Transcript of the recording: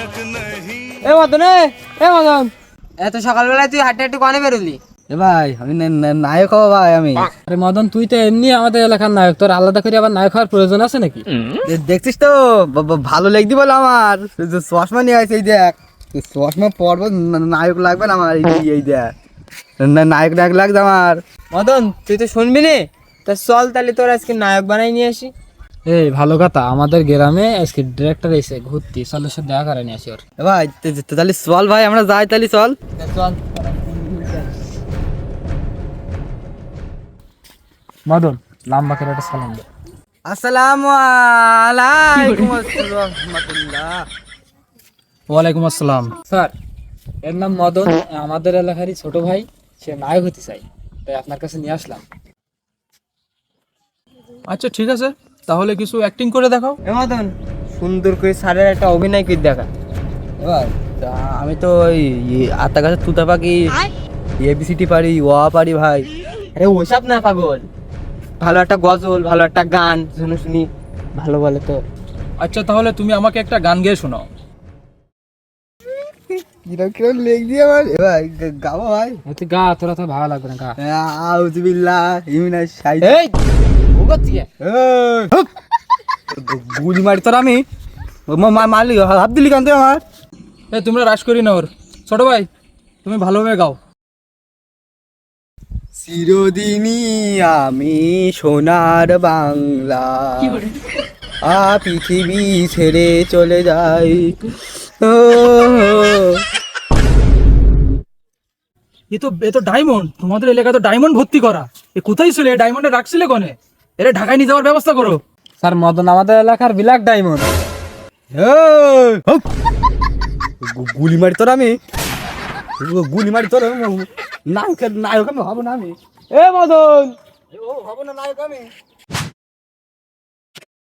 এ মদন, এ মদন, এত সকালবেলায় তুই হাঁটে হাঁটে কনে বেরোলি? এ ভাই আমি নায়ক হবো ভাই আমি। আরে মদন, তুই তো এমনি আমাদের এলাকার নায়ক, তোর আলাদা করে আবার নায়ক হওয়ার প্রয়োজন আছে নাকি? দেখছিস তো ভালো লাগদি বলে আমার যে চশমা নিয়ে আসে, এই দেখ চশমা পরবো নায়ক লাগবে না আমার, এই দেখ নায়ক নায়ক লাগবে আমার। মদন, তুই তো শুনবি নে, তা চল তাহলে তোর আজকে নায়ক বানাই নিয়ে আসি। এই ভালো কথা, আমাদের গ্রামে আজকে ডিরেক্টর এসে ঘুরতি, চল সে দেখা করে নিয়ে আসি ওর। এ ভাই তাহলে চল ভাই, আমরা যাই তাহলে চল। চল। মদন, লম্বা করে একটা সালাম দে। আসসালামু আলাইকুম রাহমাতুল্লাহ। ওয়ালাইকুম আসসালাম। স্যার, এর নাম মদন, আমাদের এলাকারই ছোট ভাই, সে নায়ক হতে চাই, তাই আপনার কাছে নিয়ে আসলাম। আচ্ছা ঠিক আছে, তাহলে কিছু অ্যাক্টিং করে দেখাও। এ মদন, সুন্দর করে স্যারের একটা অভিনয় করে দেখা। এ ভাই আমি তো ওই আতা গাছের তুতা পাখি এবিসিটি পারি, ওয়া পারি ভাই। আরে ওসব না পাগল, ভালো একটা গজল, ভালো একটা গান শুনে শুনি ভালো বলে তো। আচ্ছা তাহলে তুমি আমাকে একটা গান গেয়ে শোনাও। কিরম কিরম লেগ দিয়ে আমার। এ ভাই গাবো ভাই। তুই গা, তোরা তো ভালো লাগবে না, গা। আউযুবিল্লাহ ইমিনাশ শাইতানির এই ও করছি কে? গুলি মারি তোর আমি মারলি, হাত দিলি কানতে আমার। এই তোমরা রাশ করি না ওর। ছোট ভাই, তুমি ভালোভাবে গাও। চিরদিনই আমি সোনার বাংলা, পৃথিবী ছেড়ে চলে যাই। ও এ তো ডায়মন্ড, তোমাদের এলাকায় তো ডায়মন্ড ভর্তি করা। এ কোথায় ছিল? এই ডায়মন্ডে রাখছিলে কোনে? এরা ঢাকায় নিয়ে যাওয়ার ব্যবস্থা করো। স্যার, মদন আমাদের এলাকার ব্ল্যাক ডায়মন্ড। গুলি মারি তোর আমি, গুলি মারি তোর নায়ক নায়ক আমি হবো না আমি। এ মদন, হবো না নায়ক আমি।